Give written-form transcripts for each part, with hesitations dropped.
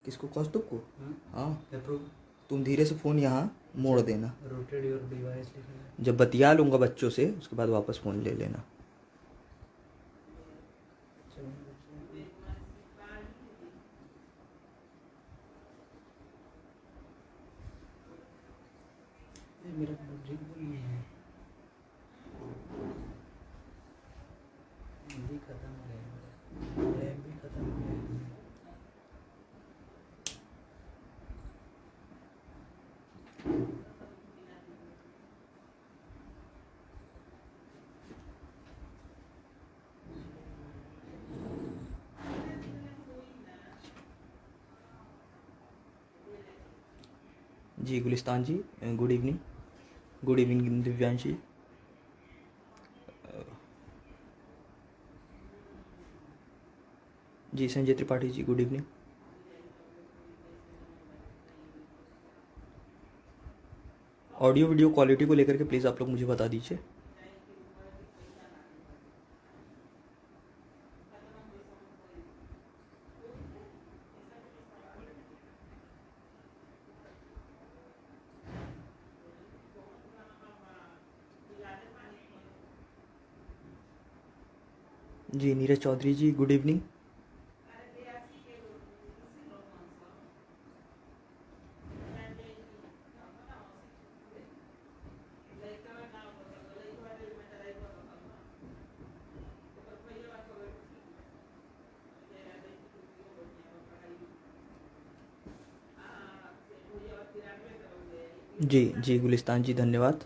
किसको? कौस्तुभ को? हाँ, अप्रूव। तुम धीरे से फ़ोन यहाँ मोड़ देना। रोटेट योर डिवाइस लिखा है। जब बतिया लूँगा बच्चों से उसके बाद वापस फ़ोन ले लेना। मेरा लॉजिक नहीं है, भी खत्म हो गया, रैम भी खत्म हो गया। जी Gulistan ji, good evening. Good evening Divyansh ji. जी Sanjay Tripathi ji, good evening. Audio video quality को लेकर के प्लीज़ आप लोग मुझे बता दीजिए। जी नीरज चौधरी जी, गुड इवनिंग। जी जी गुलिस्तान जी, धन्यवाद।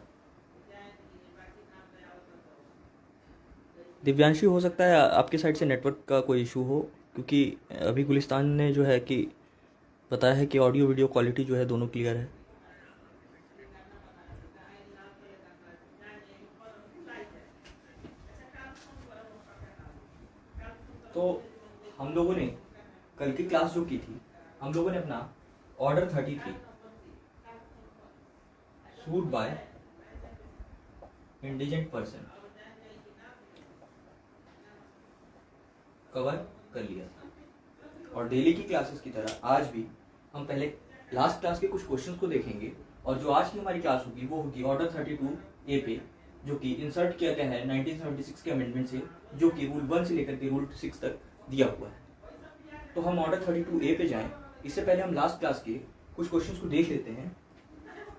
दिव्यांशी, हो सकता है आपके साइड से नेटवर्क का कोई इशू हो, क्योंकि अभी गुलिस्तान ने जो है कि बताया है कि ऑडियो वीडियो क्वालिटी जो है दोनों क्लियर है। तो हम लोगों ने कल की क्लास जो की थी, हम लोगों ने अपना order 33 suit by indigent person cover कर लिया था। और डेली की क्लासेस की तरह आज भी हम पहले लास्ट क्लास के कुछ क्वेश्चंस को देखेंगे, और जो आज की हमारी क्लास होगी वो होगी ऑर्डर 32 ए पे, जो कि इंसर्ट किया गया है 1976 के अमेंडमेंट से, जो कि रूल 1 से लेकर के रूल 6 तक दिया हुआ है। तो हम ऑर्डर 32 ए पे जाएं। इससे पहले हम लास्ट क्लास के कुछ क्वेश्चंस को देख लेते हैं,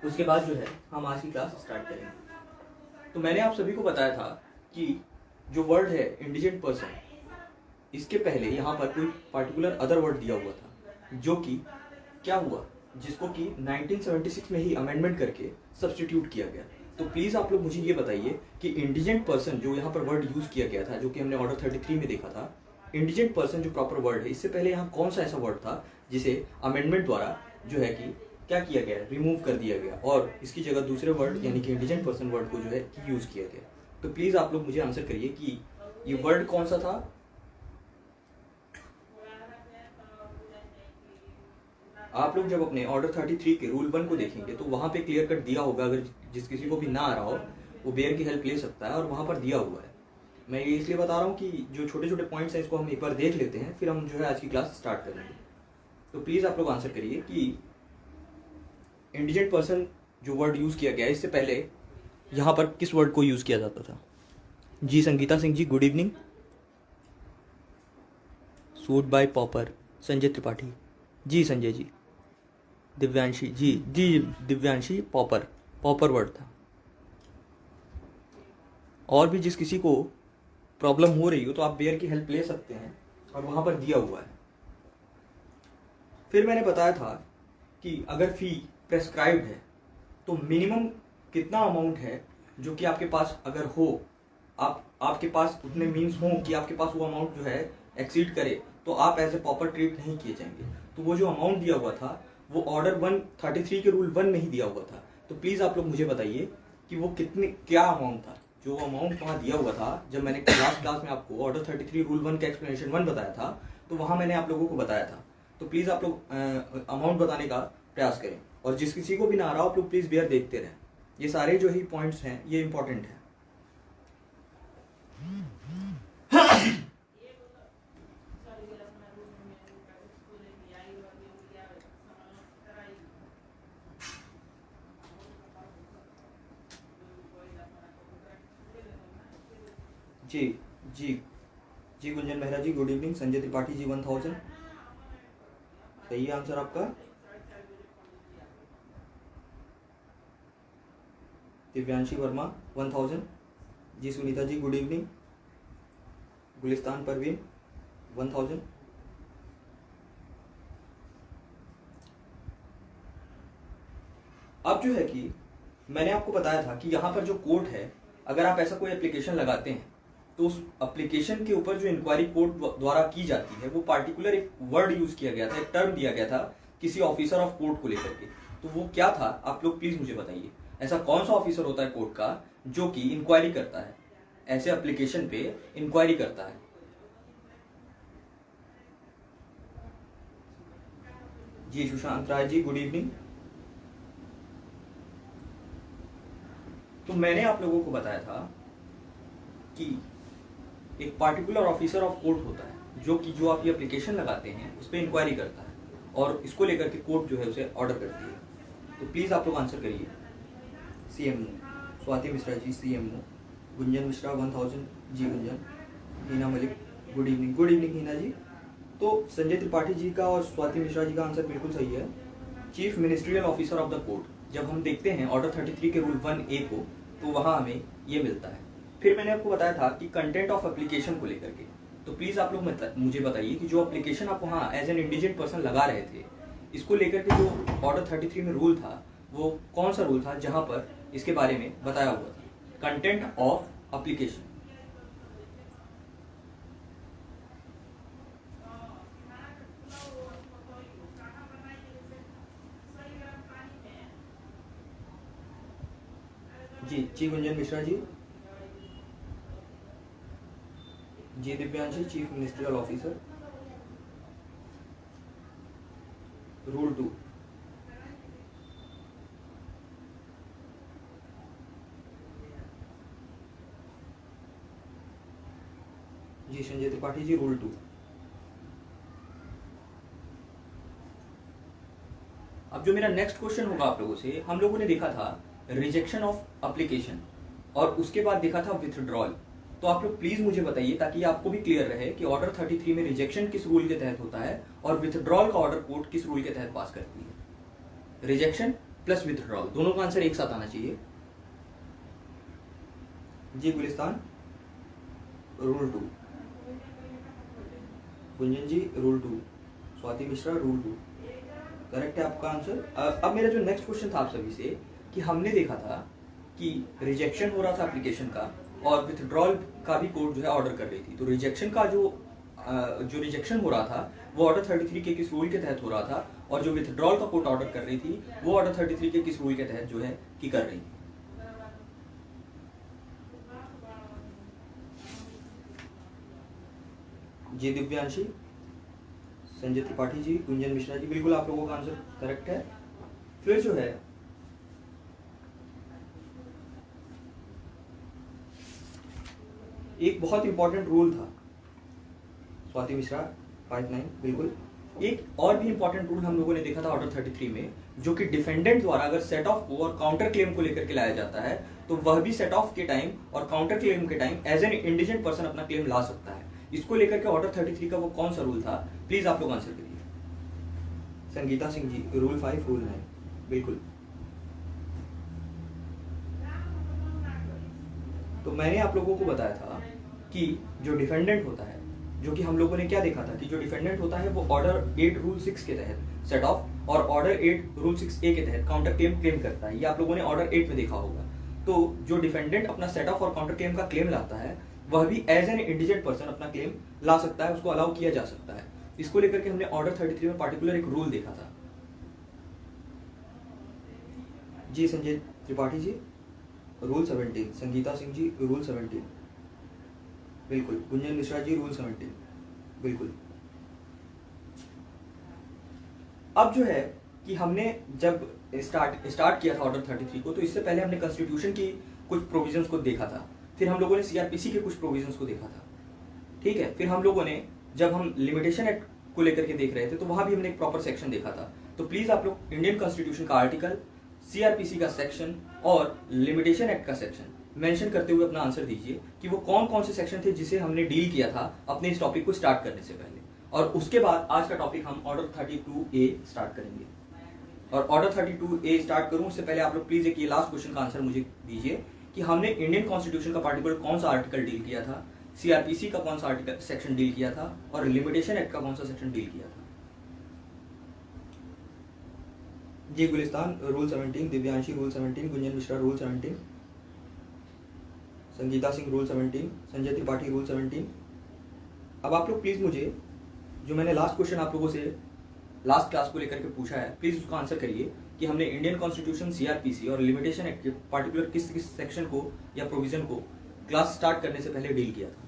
उसके बाद जो है हम आज की क्लास स्टार्ट करेंगे। तो मैंने आप सभी को बताया था कि जो वर्ड है इंडिजेंट पर्सन, इसके पहले यहाँ पर कोई पार्टिकुलर अदर वर्ड दिया हुआ था, जो कि क्या हुआ, जिसको कि 1976 में ही अमेंडमेंट करके सब्स्टिट्यूट किया गया। तो प्लीज़ आप लोग मुझे ये बताइए कि इंडिजेंट पर्सन जो यहाँ पर वर्ड यूज़ किया गया था, जो कि हमने ऑर्डर 33 में देखा था, इंडिजेंट पर्सन जो प्रॉपर वर्ड है, इससे पहले यहाँ कौन सा ऐसा वर्ड था जिसे अमेंडमेंट द्वारा जो है कि क्या किया गया, रिमूव कर दिया गया, और इसकी जगह दूसरे वर्ड यानी कि इंडिजेंट पर्सन वर्ड को जो है कि यूज़ किया गया। तो प्लीज़ आप लोग मुझे आंसर करिए कि ये वर्ड कौन सा था। आप लोग जब अपने ऑर्डर 33 के रूल 1 को देखेंगे तो वहाँ पे क्लियर कट दिया होगा, अगर जिस किसी को भी ना आ रहा हो वो बेयर की हेल्प ले सकता है, और वहाँ पर दिया हुआ है। मैं ये इसलिए बता रहा हूँ कि जो छोटे छोटे पॉइंट्स हैं इसको हम एक बार देख लेते हैं, फिर हम जो है आज की क्लास स्टार्ट करेंगे। तो प्लीज़ आप लोग आंसर करिए कि इंडिजेंट पर्सन जो वर्ड यूज़ किया गया, इससे पहले यहाँ पर किस वर्ड को यूज़ किया जाता था। जी Sangeeta Singh ji, good evening. Suit by pauper, Sanjay Tripathi ji, Sanjay ji. Divyanshi ji, जी दिव्यांशी, पॉपर, पॉपर वर्ड था। और भी जिस किसी को प्रॉब्लम हो रही हो तो आप बेयर की हेल्प ले सकते हैं, और वहाँ पर दिया हुआ है। फिर मैंने बताया था कि अगर फ़ी प्रेस्क्राइब्ड है तो मिनिमम कितना अमाउंट है जो कि आपके पास अगर हो, आपके पास उतने मीन्स हों कि आपके पास वो अमाउंट जो है एक्सीड करे, तो आप एज ए पॉपर ट्रीट नहीं किए जाएंगे। तो वो जो अमाउंट दिया हुआ था वो ऑर्डर 133 के रूल 1 में ही दिया हुआ था। तो प्लीज़ आप लोग मुझे बताइए कि वो क्या अमाउंट था, जो अमाउंट वहाँ दिया हुआ था। जब मैंने लास्ट क्लास में आपको ऑर्डर 33 रूल 1 का एक्सप्लेनेशन 1 बताया था, तो वहाँ मैंने आप लोगों को बताया था। तो प्लीज़ आप लोग अमाउंट बताने का प्रयास करें, और जिस किसी को भी ना आ रहा हो आप लोग प्लीज़ बेयर देखते रहें। ये सारे जो ही पॉइंट्स हैं ये इंपॉर्टेंट हैं। जी जी जी गुंजन मेहरा जी गुड इवनिंग। संजय त्रिपाठी जी 1000 सही है आंसर आपका। दिव्यांशी वर्मा 1000 जी। Sunita ji good evening. गुलिस्तान परवीन 1000। अब जो है कि मैंने आपको बताया था कि यहाँ पर जो कोड है, अगर आप ऐसा कोई एप्लीकेशन लगाते हैं तो उस एप्लीकेशन के ऊपर जो इंक्वायरी कोर्ट द्वारा की जाती है वो पार्टिकुलर एक वर्ड यूज किया गया था, एक टर्म दिया गया था किसी ऑफिसर ऑफ कोर्ट को लेकर के। तो वो क्या था आप लोग प्लीज मुझे बताइए। ऐसा कौन सा ऑफिसर होता है कोर्ट का जो कि इंक्वायरी करता है, ऐसे एप्लीकेशन पे इंक्वायरी करता है? जी सुशांत राय जी गुड इवनिंग। तो मैंने आप लोगों को बताया था कि एक पार्टिकुलर ऑफिसर ऑफ कोर्ट होता है जो कि जो आप ये एप्लीकेशन लगाते हैं उस पर इंक्वायरी करता है और इसको लेकर के कोर्ट जो है उसे ऑर्डर करती है। तो प्लीज आप लोग आंसर करिए। CMO Swati Mishra ji CMO। गुंजन मिश्रा 1000 जी Gunjan. Heena Malik good evening. Good evening Heena ji. तो संजय त्रिपाठी जी का और स्वाति मिश्रा जी का आंसर बिल्कुल सही है। Chief ministerial officer of the court, जब हम देखते हैं ऑर्डर 33 के रूल 1A को तो वहां हमें ये मिलता है। फिर मैंने आपको बताया था कि कंटेंट ऑफ एप्लीकेशन को लेकर के, तो प्लीज आप लोग मुझे बताइए कि जो एप्लीकेशन आप वहाँ एज एन इंडिजिट पर्सन लगा रहे थे, इसको लेकर के जो ऑर्डर 33 में रूल था वो कौन सा रूल था जहां पर इसके बारे में बताया हुआ था, कंटेंट ऑफ एप्लीकेशन। जी गुंजन मिश्रा जी। जी Divyanshi chief ministerial officer rule 2। जी संजय त्रिपाठी जी रूल 2। अब जो मेरा नेक्स्ट क्वेश्चन होगा आप लोगों से, हम लोगों ने देखा था रिजेक्शन ऑफ एप्लीकेशन और उसके बाद देखा था विथड्रॉल। तो आप लोग प्लीज मुझे बताइए ताकि आपको भी क्लियर रहे कि ऑर्डर 33 में रिजेक्शन किस रूल के तहत होता है और विथड्रॉल का ऑर्डर कोर्ट किस रूल के तहत पास करती है। रिजेक्शन प्लस विथड्रॉल दोनों का आंसर एक साथ आना चाहिए। जी Gulistan rule 2। Gunjan ji rule 2। Swati Mishra rule 2। Correct है आपका आंसर। अब मेरा जो नेक्स्ट क्वेश्चन था आप सभी से कि हमने देखा था कि रिजेक्शन हो रहा था एप्लीकेशन का और विथड्रॉल का भी कोर्ट जो है ऑर्डर कर रही थी। तो रिजेक्शन का जो रिजेक्शन हो रहा था वो ऑर्डर 33 के किस रूल के तहत हो रहा था और जो विथड्रॉल का कोर्ट ऑर्डर कर रही थी वो ऑर्डर 33 के किस रूल के तहत जो है कि कर रही थी। जी दिव्यांशी, संजय त्रिपाठी जी, गुंजन मिश्रा जी, बिल्कुल आप लोगों का आंसर करेक्ट है। फिर जो है एक बहुत इंपॉर्टेंट रूल था, स्वाति मिश्रा 59 बिल्कुल। एक और भी इंपॉर्टेंट रूल हम लोगों ने देखा था ऑर्डर 33 में, जो कि डिफेंडेंट द्वारा अगर सेट ऑफ को और काउंटर क्लेम को लेकर के लाया जाता है तो वह भी सेट ऑफ के टाइम और काउंटर क्लेम के time as an indigent person अपना क्लेम ला सकता है। इसको लेकर के ऑर्डर 33 का वो कौन सा रूल था, प्लीज आप लोग आंसर करिए। संगीता सिंह जी रूल 5 रूल 9 बिल्कुल। तो मैंने आप लोगों को बताया था कि जो डिफेंडेंट होता है, जो कि हम लोगों ने क्या देखा था कि जो डिफेंडेंट होता है वो ऑर्डर 8 रूल 6 के तहत सेट ऑफ और ऑर्डर 8 रूल 6A के तहत काउंटर क्लेम करता है। ये आप लोगों ने ऑर्डर 8 में देखा होगा। तो जो डिफेंडेंट अपना सेट ऑफ और काउंटर क्लेम का क्लेम लाता है वह भी एज एन इंडिजेंट पर्सन अपना क्लेम ला सकता है, उसको अलाउ किया जा सकता है। इसको लेकर के हमने ऑर्डर 33 में पार्टिकुलर एक रूल देखा था। जी संजय त्रिपाठी जी रूल 17, संगीता सिंह जी रूल 17 बिल्कुल, गुंजन मिश्रा जी रूल 17 बिल्कुल। अब जो है कि हमने जब स्टार्ट किया था ऑर्डर 33 को, तो इससे पहले हमने कॉन्स्टिट्यूशन की कुछ प्रोविजंस को देखा था, फिर हम लोगों ने सीआरपीसी के कुछ प्रोविजंस को देखा था, ठीक है। फिर हम लोगों ने जब हम लिमिटेशन एक्ट को लेकर के देख रहे थे तो वहां भी हमने एक प्रॉपर सेक्शन देखा था। तो प्लीज आप लोग इंडियन कॉन्स्टिट्यूशन का आर्टिकल, सीआरपीसी का सेक्शन और लिमिटेशन एक्ट का सेक्शन मेंशन करते हुए अपना आंसर दीजिए कि वो कौन कौन से सेक्शन थे जिसे हमने डील किया था अपने इस टॉपिक को स्टार्ट करने से पहले। और उसके बाद आज का टॉपिक हम ऑर्डर 32A स्टार्ट करेंगे। और ऑर्डर 32A स्टार्ट करूं उससे पहले आप लोग प्लीज एक ये लास्ट क्वेश्चन का आंसर मुझे दीजिए कि हमने इंडियन कॉन्स्टिट्यूशन का पार्टिकुलर कौन सा आर्टिकल डील किया था, सीआरपीसी का कौन सा आर्टिकल सेक्शन डील किया था, और लिमिटेशन एक्ट का कौन सा सेक्शन डील किया था। जी Gulistan rule 17, Divyanshi rule 17, Gunjan Mishra rule 17, Sangeeta Singh rule 17, Sanjay Tripathi rule 17। अब आप लोग प्लीज मुझे जो मैंने लास्ट क्वेश्चन आप लोगों से लास्ट क्लास को लेकर के पूछा है प्लीज उसका आंसर करिए कि हमने इंडियन कॉन्स्टिट्यूशन, सीआरपीसी और लिमिटेशन एक्ट के पार्टिकुलर किस किस सेक्शन को या प्रोविजन को क्लास स्टार्ट करने से पहले डील किया था।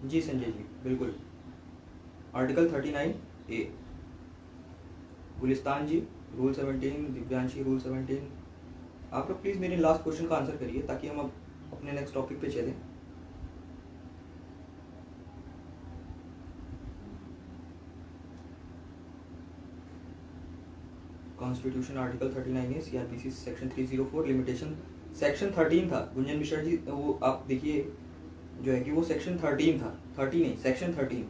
जी संजय जी बिल्कुल, आर्टिकल 39A। गुलिस्तान जी रूल 17, दिव्यांशी रूल 17। आप लोग प्लीज मेरे लास्ट क्वेश्चन का आंसर करिए ताकि हम अब अपने नेक्स्ट टॉपिक पे चलें। Constitution article 39A, CrPC section 304, limitation section 13 था। गुंजन मिश्रा जी वो आप देखिए जो है कि वो सेक्शन 13 था, 30 नहीं, सेक्शन 13।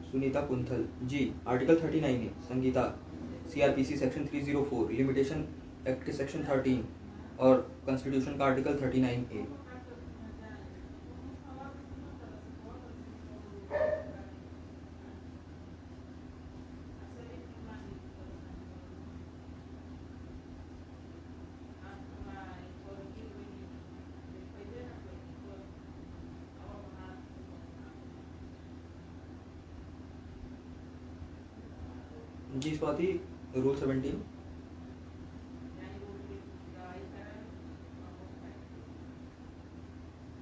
सुनीता कुंथल जी आर्टिकल 39 है। Sangeeta CrPC section 304, limitation act के सेक्शन 13 और कॉन्स्टिट्यूशन का आर्टिकल 39A। जी स्वाति रूल 17।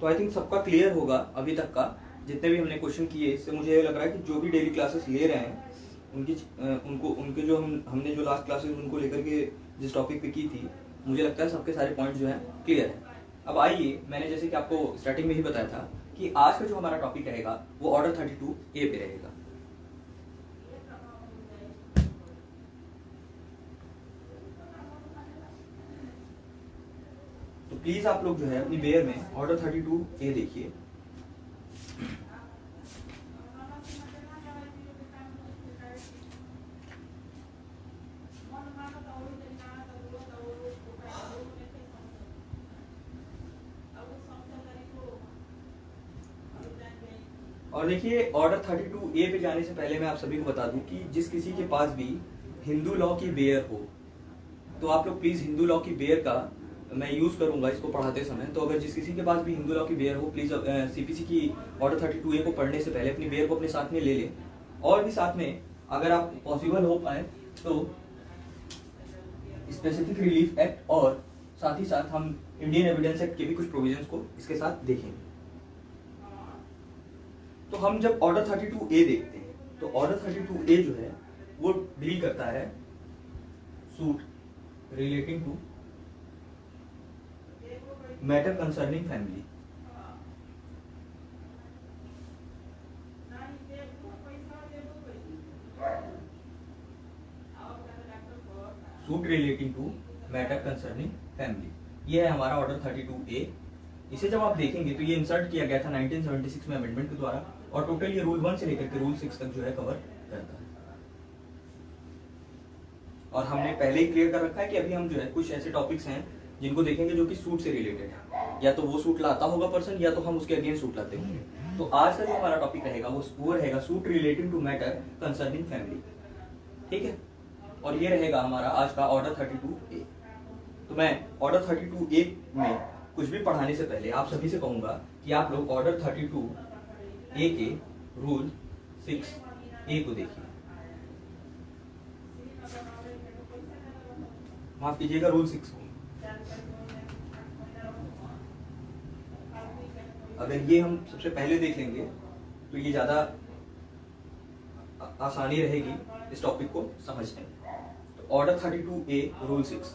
तो आई थिंक सबका क्लियर होगा अभी तक का जितने भी हमने क्वेश्चन किए। इससे मुझे ये लग रहा है कि जो भी डेली क्लासेस ले रहे हैं उनके जो हमने जो लास्ट क्लासेस उनको लेकर के जिस टॉपिक पे की थी, मुझे लगता है सबके सारे पॉइंट जो हैं क्लियर है। अब आइए, मैंने जैसे कि आपको स्टार्टिंग में ही बताया था कि आज का जो हमारा टॉपिक रहेगा वो ऑर्डर 32A पे रहेगा। तो प्लीज आप लोग जो है अपनी बेयर में ऑर्डर 32A देखिए। और देखिए ऑर्डर 32A पे जाने से पहले मैं आप सभी को बता दूं कि जिस किसी के पास भी हिंदू लॉ की बेयर हो तो आप लोग प्लीज हिंदू लॉ की बेयर का मैं यूज करूंगा इसको पढ़ाते समय। तो अगर जिस किसी के पास भी हिंदू लॉ की बेयर हो प्लीज सीपीसी की ऑर्डर 32A को पढ़ने से पहले अपनी बेयर को अपने साथ में ले लें। और भी साथ में अगर आप पॉसिबल हो पाए तो स्पेसिफिक रिलीफ एक्ट और साथ ही साथ हम इंडियन एविडेंस एक्ट के भी कुछ प्रोविजंस को इसके साथ देखेंगे। तो हम जब ऑर्डर 32A देखते हैं तो ऑर्डर 32A जो है वो डील करता है suit relating to matter concerning family. Suit relating to matter concerning family, ये है हमारा ऑर्डर 32A। इसे जब आप देखेंगे तो ये इंसर्ट किया गया था 1976 में अमेंडमेंट के द्वारा और टोटल ये रूल 1 से लेकर के रूल 6 तक जो है कवर करता है। और हमने पहले ही क्लियर कर रखा है कि अभी हम जो है कुछ ऐसे टॉपिक्स हैं जिनको देखेंगे जो कि सूट से रिलेटेड है, या तो वो सूट लाता होगा पर्सन या तो हम उसके अगेंस्ट सूट लाते होंगे। तो आज का जो हमारा टॉपिक रहेगा वो रहेगा suit relating to matter concerning family, ठीक है। और ये रहेगा हमारा आज का ऑर्डर 32A। तो मैं ऑर्डर 32A में कुछ भी पढ़ाने से पहले आप सभी से कहूंगा कि आप लोग ऑर्डर 32A के रूल 6A को देखिए। माफ कीजिएगा, रूल 6 को। अगर ये हम सबसे पहले देख लेंगे तो ये ज्यादा आसानी रहेगी इस टॉपिक को समझने में। तो ऑर्डर 32A रूल 6,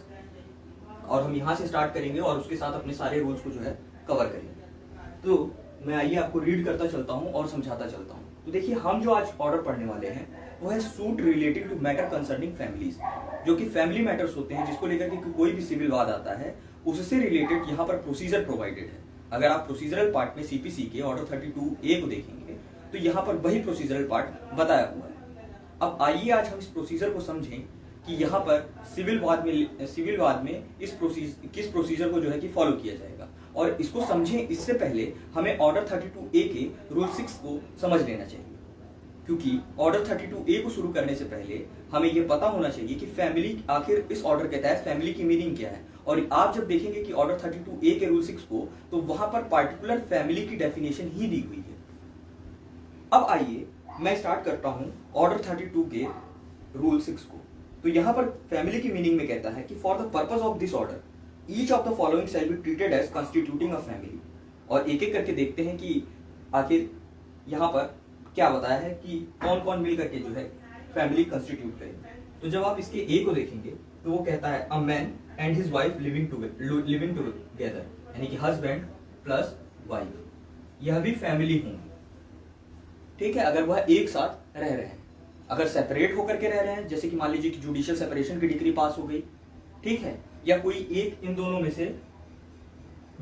और हम यहाँ से स्टार्ट करेंगे और उसके साथ अपने सारे रूल्स को जो है कवर करेंगे। तो मैं आइए आपको रीड करता चलता हूँ और समझाता चलता हूँ। तो देखिए, हम जो आज ऑर्डर पढ़ने वाले हैं वो है suit relating to matter concerning families, जो कि फैमिली मैटर्स होते हैं जिसको लेकर के कोई भी सिविल वाद आता है उससे रिलेटेड यहाँ पर प्रोसीजर प्रोवाइडेड है। अगर आप प्रोसीजरल पार्ट में सीपीसी के ऑर्डर 32A को देखेंगे तो यहाँ पर वही प्रोसीजरल पार्ट बताया हुआ है। अब आइए आज हम इस प्रोसीजर को समझें कि यहाँ पर सिविल वाद में किस प्रोसीजर को जो है कि फॉलो किया जाएगा, और इसको समझें इससे पहले हमें ऑर्डर 32A के रूल 6 को समझ लेना चाहिए, क्योंकि ऑर्डर 32A को शुरू करने से पहले हमें यह पता होना चाहिए कि फैमिली, आखिर इस ऑर्डर के तहत फैमिली की मीनिंग क्या है। और आप जब देखेंगे कि ऑर्डर 32A के रूल 6 को, तो वहां पर पार्टिकुलर फैमिली की डेफिनेशन ही दी हुई है। अब आइए मैं स्टार्ट करता हूं ऑर्डर 32 के रूल 6 को। तो यहां पर फैमिली की मीनिंग में कहता है कि for the purpose of this order each of the following shall be treated as constituting a family. और एक एक करके देखते हैं कि आखिर यहां पर क्या बताया है कि कौन कौन मिल करके जो है फैमिली कंस्टिट्यूट करेंगे। तो जब आप इसके ए को देखेंगे तो वो कहता है a man and his wife living together, यानी कि हस्बैंड प्लस वाइफ, यह भी फैमिली होंगी। ठीक है, अगर वह एक साथ रह रहे हैं। अगर सेपरेट होकर के रह रहे हैं, जैसे कि मान लीजिए कि जुडिशियल सेपरेशन की डिग्री पास हो गई, ठीक है, या कोई एक इन दोनों में से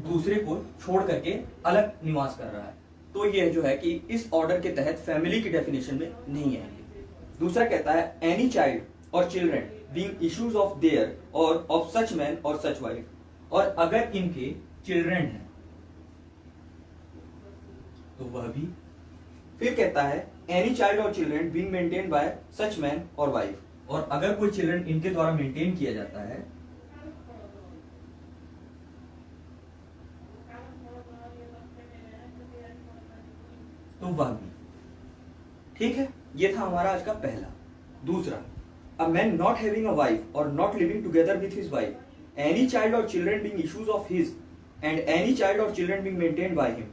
दूसरे को छोड़ करके अलग निवास कर रहा है, तो यह जो है कि इस ऑर्डर के तहत फैमिली की डेफिनेशन में नहीं आएंगे। दूसरा कहता है any child or children being issues of their और ऑफ सच मैन और सच वाइफ, और अगर इनके चिल्ड्रन हैं तो वह भी। फिर कहता है any child or children being maintained bye such man और वाइफ, और अगर कोई चिल्ड्रन इनके द्वारा मेंटेन किया जाता है तो वह भी। ठीक है, ये था हमारा आज का पहला। दूसरा, a man not having a wife or not living together with his wife, any child or children being issues of his and any child or children being maintained by him,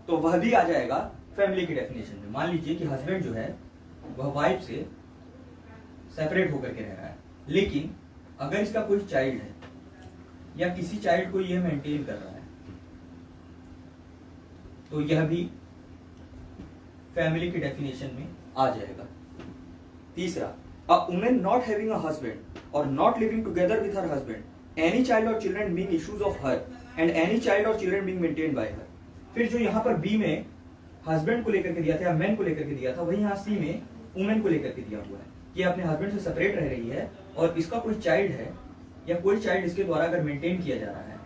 तो वह भी आ जाएगा फैमिली की definition में। मान लीजिए कि husband जो है वह वाइफ से सेपरेट होकर के रह रहा है, लेकिन अगर इसका कोई चाइल्ड है या किसी चाइल्ड को यह मेंटेन कर रहा है तो यह भी फैमिली की डेफिनेशन में आ जाएगा। तीसरा, a woman not having a husband or not living together with her husband, any child or children being issues of her and any child or children being maintained by her. फिर जो यहाँ पर B में husband को लेकर के दिया था या मैन को लेकर के दिया था, वही यहाँ सी में वुमेन को लेकर के दिया हुआ है कि अपने हस्बैंड से सेपरेट रह रही है और इसका कोई चाइल्ड है या कोई चाइल्ड इसके द्वारा अगर मेंटेन किया जा रहा है,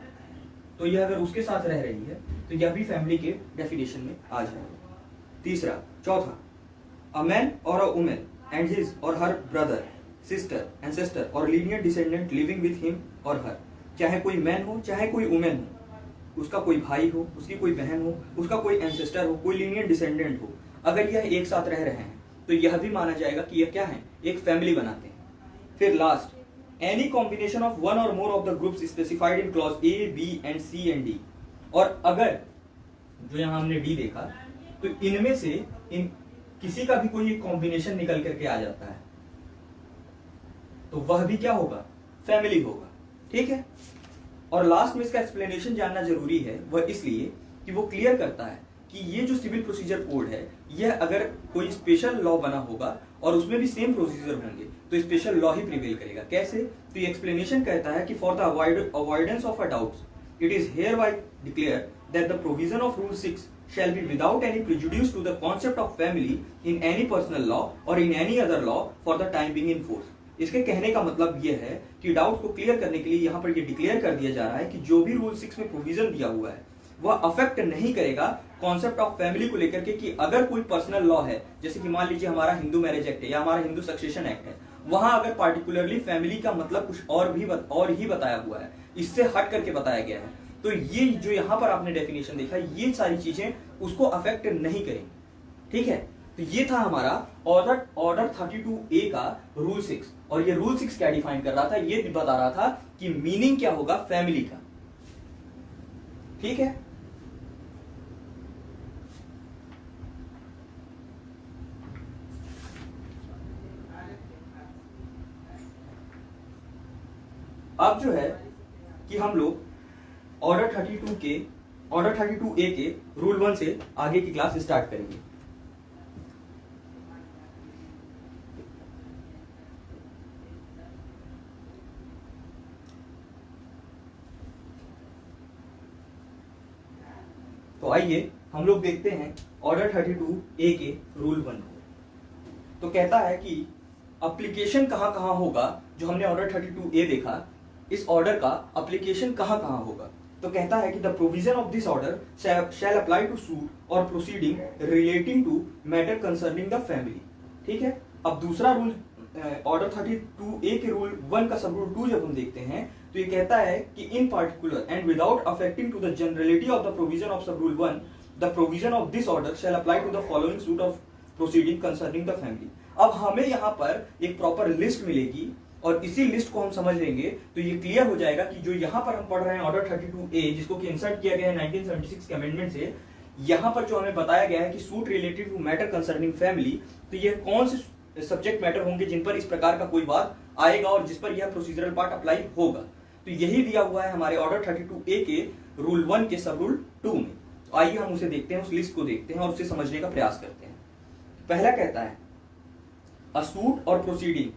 तो यह अगर उसके साथ रह रही है तो यह भी फैमिली के डेफिनेशन में आ जाएगा। तीसरा, चौथा, अ मैन और अ वुमन एंड हिज और हर ब्रदर, सिस्टर, एंसेस्टर और linear descendant living with him और हर, चाहे कोई मैन हो चाहे कोई वुमेन हो, उसका कोई भाई हो, उसकी कोई बहन हो, उसका कोई एंसेस्टर हो, कोई लीनियर डिसेंडेंट हो, अगर यह एक साथ रह रहे हैं तो यह भी माना जाएगा कि यह क्या है, एक फैमिली बनाते हैं। फिर last, any combination of one or more of the groups specified in clause A, B and C and D, और अगर जो यहां हमने डी देखा तो इनमें से इन किसी का भी कोई एक कॉम्बिनेशन निकल करके आ जाता है तो वह भी क्या होगा, फैमिली होगा। ठीक है, और लास्ट में इसका एक्सप्लेनेशन जानना जरूरी है, वह इसलिए कि वो क्लियर करता है कि ये जो सिविल प्रोसीजर कोड है, यह अगर कोई स्पेशल लॉ बना होगा और उसमें भी सेम प्रोसीजर होंगे तो स्पेशल लॉ ही प्रिवेल करेगा। कैसे? तो ये एक्सप्लेनेशन कहता है कि for the avoidance of a doubts it is here bye declare that the provision of rule 6 shall be without any prejudice to the concept of family in any personal law or in any other law for the time being in force। इसके कहने का मतलब यह है कि doubt को clear करने के लिए यहाँ पर ये डिक्लेयर कर दिया जा रहा है कि जो भी रूल 6 में प्रोविजन दिया हुआ है वह अफेक्ट नहीं करेगा कॉन्सेप्ट ऑफ फैमिली को लेकर के, कि अगर कोई पर्सनल लॉ है, जैसे कि मान लीजिए हमारा हिंदू मैरिज एक्ट है या हमारा हिंदू सक्सेशन एक्ट है, वहां अगर पार्टिकुलरली फैमिली का मतलब कुछ और ही बताया हुआ है, इससे हट करके बताया गया है, तो ये जो यहाँ पर आपने डेफिनेशन देखा, ये सारी चीजें उसको अफेक्ट नहीं करेंगी। ठीक है, तो ये था हमारा ऑर्डर 32A का रूल 6, और ये रूल 6 क्या डिफाइन कर रहा था, ये बता रहा था कि मीनिंग क्या होगा फैमिली का। ठीक है, अब जो है कि हम लोग ऑर्डर 32A के रूल 1 से आगे की क्लास स्टार्ट करेंगे। तो आइए हम लोग देखते हैं ऑर्डर 32A के रूल 1 को। तो कहता है कि एप्लीकेशन कहां कहां होगा। जो हमने ऑर्डर 32A देखा, इस ऑर्डर का एप्लीकेशन कहां कहां होगा। तो कहता है कि the provision of this order shall apply to suit और proceeding relating to matter concerning the family. ठीक है। अब दूसरा रूल ऑर्डर 32A के रूल 1 का सब रूल 2 जब हम देखते हैं तो ये कहता है कि in particular and without affecting to the generality of the provision of sub rule 1 the provision of this order shall apply to the following suit of proceeding concerning the family. अब हमें यहाँ पर एक प्रॉपर लिस्ट मिलेगी और इसी list को हम समझ लेंगे तो ये क्लियर हो जाएगा कि जो यहाँ पर हम पढ़ रहे हैं ऑर्डर 32A, जिसको कि इंसर्ट किया गया है 1976 के अमेंडमेंट से, यहाँ पर जो हमें बताया गया है कि suit related to matter concerning family, तो ये कौन से सब्जेक्ट मैटर होंगे जिन पर इस प्रकार का कोई बात आएगा और जिस पर यह प्रोसीजरल पार्ट अप्लाई होगा। तो यही दिया हुआ है हमारे ऑर्डर 32A के रूल 1 के सब रूल 2 में। तो आइए हम उसे देखते हैं, उस लिस्ट को देखते हैं और उसे समझने का प्रयास करते हैं। पहला कहता है अ सूट और प्रोसीडिंग।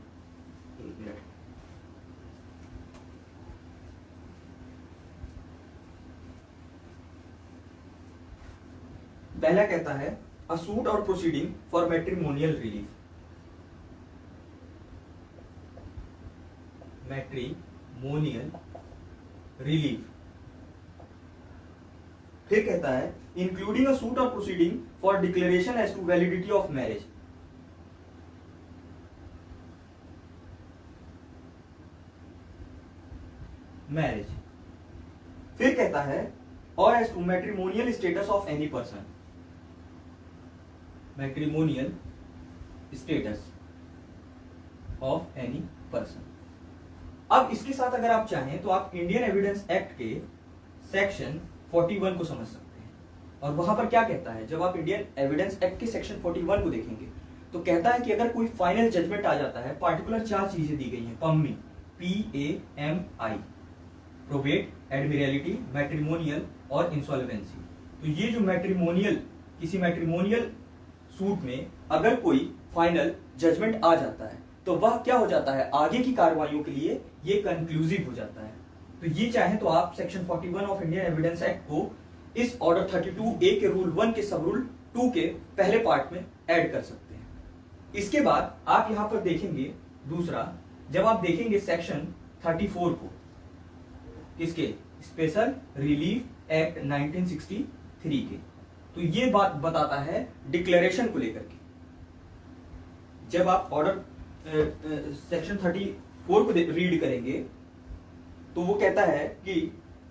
पहला कहता है अ सूट और proceeding for matrimonial relief. Matrimonial relief. फिर कहता है इंक्लूडिंग अ सूट और proceeding for declaration as to validity of marriage. Marriage. फिर कहता है और as to matrimonial status of any person. Matrimonial status of any person. अब इसके साथ अगर आप चाहें तो आप इंडियन एविडेंस एक्ट के सेक्शन 41 को समझ सकते हैं। और वहां पर क्या कहता है, जब आप इंडियन एविडेंस एक्ट के सेक्शन 41 को देखेंगे तो कहता है कि अगर कोई फाइनल जजमेंट आ जाता है, पार्टिकुलर 4 चीजें दी गई हैं PAMI, PAMI, probate, admiralty, matrimonial और इंसॉल्वेंसी। तो ये जो मैट्रिमोनियल, किसी मैट्रिमोनियल सूट में अगर कोई फाइनल जजमेंट आ जाता है तो वह क्या हो जाता है, आगे की कार्रवाइयों के लिए ये कंक्लूसिव हो जाता है। तो ये चाहे तो आप section 41 of Indian evidence act को इस ऑर्डर 32A के रूल 1 के सब रूल 2 के पहले पार्ट में ऐड कर सकते हैं। इसके बाद आप यहां पर देखेंगे दूसरा, जब आप देखेंगे सेक्शन 34 को, किसके, स्पेशल रिलीफ एक्ट 1963 के, तो ये बात बताता है डिक्लेरेशन को लेकर के। जब आप ऑर्डर सेक्शन 34 को रीड करेंगे तो वो कहता है कि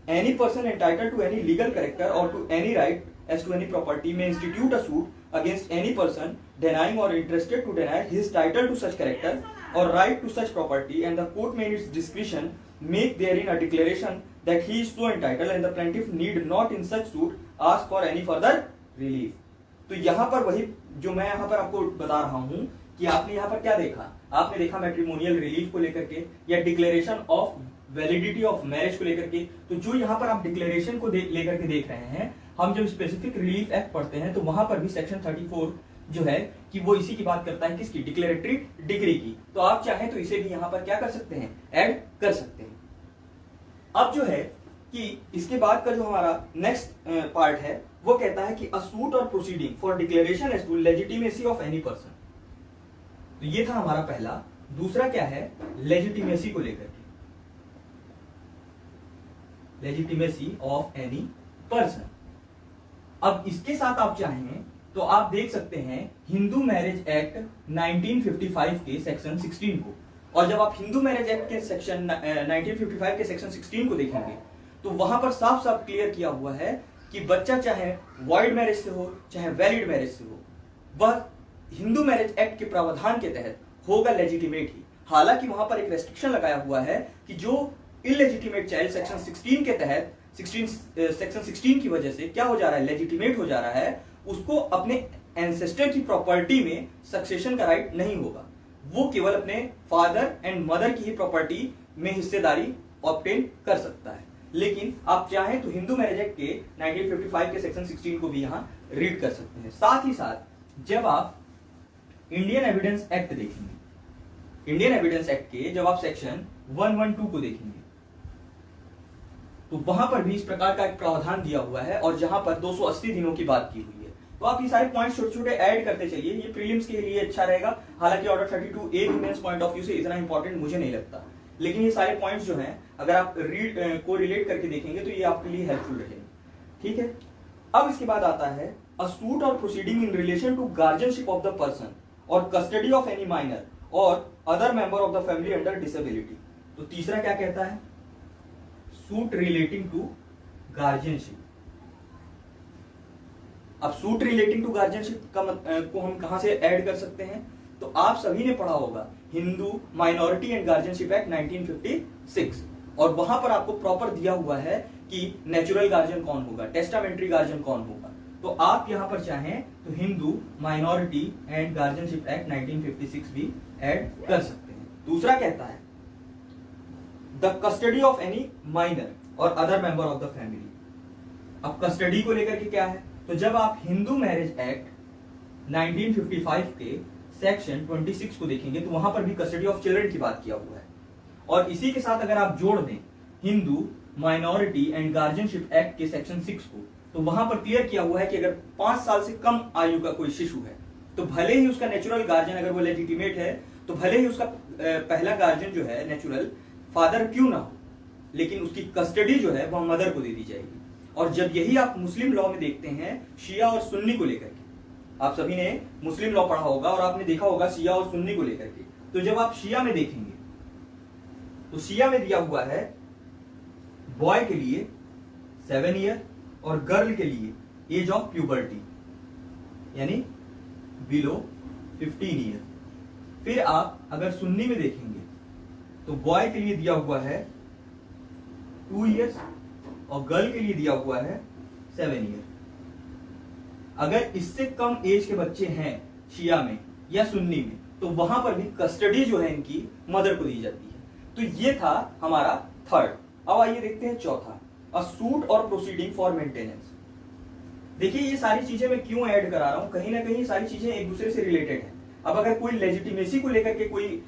any person entitled to any legal character or to any right as to any property may institute a suit against any person denying or interested to deny his title to such character or right to such property, and the court may in its discretion make therein a declaration that he is so entitled and the plaintiff need not in such suit ask for any further relief। तो यहाँ पर वही जो मैं यहाँ पर आपको बता रहा हूँ कि आपने यहाँ पर क्या देखा, आपने देखा मैट्रिमोनियल रिलीफ को लेकर के या declaration of validity of marriage को लेकर के। तो जो यहाँ पर आप डिक्लेरेशन को लेकर के देख रहे हैं, हम जब स्पेसिफिक रिलीफ एक्ट पढ़ते हैं तो वहां पर भी सेक्शन 34 जो है कि वो इसी की बात करता है, किसकी, डिक्लेरेटरी डिग्री की। तो आप चाहें तो इसे भी यहां पर क्या कर सकते हैं, ऐड कर सकते हैं। अब जो है कि इसके बाद का जो हमारा नेक्स्ट पार्ट है वो कहता है कि अ सूट और proceeding for declaration as to legitimacy of any person. तो ये था हमारा पहला। दूसरा क्या है, लेजिटिमेसी को लेकर के, लेजिटिमेसी ऑफ एनी पर्सन। अब इसके साथ आप चाहें तो आप देख सकते हैं हिंदू मैरिज एक्ट 1955 के सेक्शन 16 को। और जब आप हिंदू मैरिज एक्ट के सेक्शन 1955 के सेक्शन 16 को देखेंगे तो वहां पर साफ साफ क्लियर किया हुआ है कि बच्चा चाहे वॉइड मैरिज से हो चाहे वैलिड मैरिज से हो, वह हिंदू मैरिज एक्ट के प्रावधान के तहत होगा लेजिटिमेट ही। हालांकि वहां पर एक रेस्ट्रिक्शन लगाया हुआ है कि जो इलेजिटिमेट चाइल्ड सेक्शन 16 के तहत सेक्शन 16 की वजह से क्या हो जा रहा है, लेजिटिमेट हो जा रहा है, उसको अपने एंसेस्टर की प्रॉपर्टी में सक्सेशन का राइट नहीं होगा। वो केवल अपने फादर एंड मदर की ही प्रॉपर्टी में हिस्सेदारी ऑब्टेन कर सकता है। लेकिन आप चाहें तो हिंदू मैरिज एक्ट के 1955 के सेक्शन 16 को भी यहां रीड कर सकते हैं। साथ ही साथ जब आप इंडियन एविडेंस एक्ट देखेंगे, इंडियन एविडेंस एक्ट के जब आप सेक्शन 112 को देखेंगे तो वहां पर भी इस प्रकार का एक प्रावधान दिया हुआ है और जहां पर 280 दिनों की बात की हुई है। तो आप ये सारे पॉइंट छोटे छोटे ऐड करते चलिए, ये प्रीलिम्स के लिए अच्छा रहेगा। हालांकि ऑर्डर 32A भी मेंस पॉइंट ऑफ व्यू से इतना इंपॉर्टेंट मुझे नहीं लगता, लेकिन ये सारे पॉइंट्स जो हैं अगर आप को रिलेट करके देखेंगे तो ये आपके लिए हेल्पफुल रहेगा। ठीक है, अब इसके बाद आता है अ सूट और proceeding in relation to guardianship of the person और कस्टडी ऑफ एनी माइनर और other member of the family under disability. तो तीसरा क्या कहता है? Suit relating to guardianship. अब सूट रिलेटिंग टू गार्जियनशिप को हम कहां से ऐड कर सकते हैं? तो आप सभी ने पढ़ा होगा Hindu minority and guardianship act 1956, और वहां पर आपको प्रॉपर दिया हुआ है कि नेचुरल गार्जियन कौन होगा, टेस्टामेंट्री गार्जियन कौन होगा। तो आप यहां पर चाहें तो Hindu minority and guardianship act 1956 भी ऐड कर सकते हैं। दूसरा कहता है the custody of any minor और other member of the family. अब कस्टडी को लेकर के क्या है? तो जब आप हिंदू मैरिज एक्ट 1955 के सेक्शन 26 को देखेंगे तो वहां पर भी कस्टडी ऑफ चिल्ड्रन की बात किया हुआ है। और इसी के साथ अगर आप जोड़ दें Hindu minority and guardianship act के सेक्शन 6 को, तो वहां पर क्लियर किया हुआ है कि अगर 5 साल से कम आयु का कोई शिशु है तो भले ही उसका नेचुरल गार्जियन अगर वो लेजिटिमेट है तो भले ही उसका पहला गार्जियन जो है नेचुरल फादर क्यों ना हो, लेकिन उसकी कस्टडी जो है वह मदर को दे दी जाएगी। और जब यही आप मुस्लिम लॉ में देखते हैं शिया और सुन्नी को लेकर के, आप सभी ने मुस्लिम लॉ पढ़ा होगा और आपने देखा होगा शिया और सुन्नी को लेकर के, तो जब आप शिया में देखेंगे तो शिया में दिया हुआ है बॉय के लिए 7 ईयर और गर्ल के लिए एज ऑफ प्यूबर्टी यानी बिलो 15 ईयर। फिर आप अगर सुन्नी में देखेंगे तो बॉय के लिए दिया हुआ है 2 ईयर्स और गर्ल के लिए दिया हुआ है 7 ईयर। अगर इससे कम एज के बच्चे हैं शिया में या सुन्नी में तो वहां पर भी कस्टडी जो है इनकी मदर को दी जाती है। तो ये था हमारा थर्ड। अब आइए देखते हैं चौथा, अ सूट और प्रोसीडिंग फॉर मेंटेनेंस। देखिए ये सारी चीजें मैं क्यों ऐड करा रहा हूं, कहीं ना कहीं सारी चीजें एक दूसरे से रिलेटेड है। अब अगर कोई लेजिटिमेसी को लेकर के कोई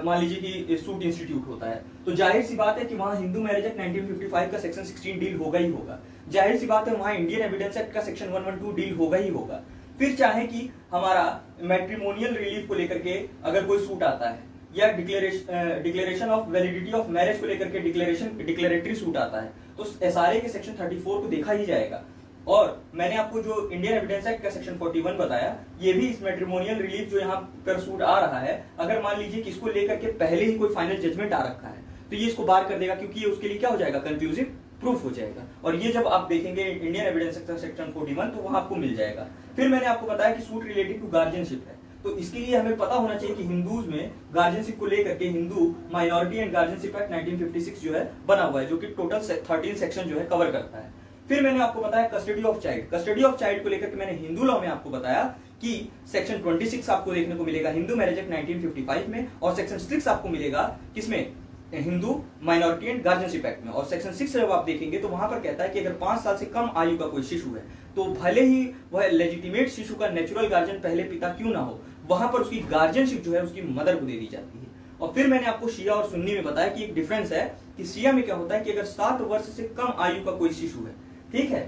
मान लीजिए कि सूट इंस्टीट्यूट होता है तो जाहिर सी बात है कि वहां हिंदू मैरिज एक्ट 1955 का सेक्शन 16 डील होगा ही होगा। जाहिर सी बात है वहां इंडियन एविडेंस एक्ट का सेक्शन 112 डील होगा ही होगा। फिर चाहे कि हमारा मैट्रिमोनियल रिलीफ को लेकर के अगर कोई सूट आता है या declaration of validity of marriage को लेकर के डिक्लेरेटरी सूट आता है तो एसआरए के सेक्शन 34 को देखा ही जाएगा। और मैंने आपको जो इंडियन एविडेंस एक्ट का सेक्शन 41 बताया, ये भी इस मैट्रिमोनियल रिलीफ जो यहाँ पर सूट आ रहा है, अगर मान लीजिए कि इसको लेकर के पहले ही कोई फाइनल जजमेंट आ रखा है तो ये इसको बार कर देगा, क्योंकि ये उसके लिए क्या हो जाएगा, कंक्लूसिव प्रूफ हो जाएगा। और ये जब आप देखेंगे इंडियन एविडेंस एक्ट सेक्शन 41 तो वहां आपको मिल जाएगा। फिर मैंने आपको बताया कि सूट रिलेटेड टू गार्जियनशिप है, तो इसके लिए हमें पता होना चाहिए कि हिंदूज में गार्जियनशिप को लेकर के Hindu minority and guardianship act 1956 जो है बना हुआ है, जो कि टोटल 13 सेक्शन जो है कवर करता है। फिर मैंने आपको बताया custody of child. Custody of child को लेकर के मैंने हिंदू लॉ में आपको बताया कि सेक्शन 26 आपको देखने को मिलेगा हिंदू मैरिज एक्ट 1955 में, और सेक्शन 6 आपको मिलेगा किसमें, Hindu minority and guardianship act में। और सेक्शन 6 जब आप देखेंगे तो वहां पर कहता है कि अगर 5 साल से कम आयु का कोई शिशु है तो भले ही वह लेजिटिमेट शिशु का नेचुरल गार्जियन पहले पिता क्यों ना हो, वहां पर उसकी गार्जियनशिप जो है उसकी मदर को दे दी जाती है। और फिर मैंने आपको शिया और सुन्नी में बताया कि एक डिफरेंस है कि शिया में क्या होता है कि अगर 7 वर्ष से कम आयु का कोई शिशु है, ठीक है,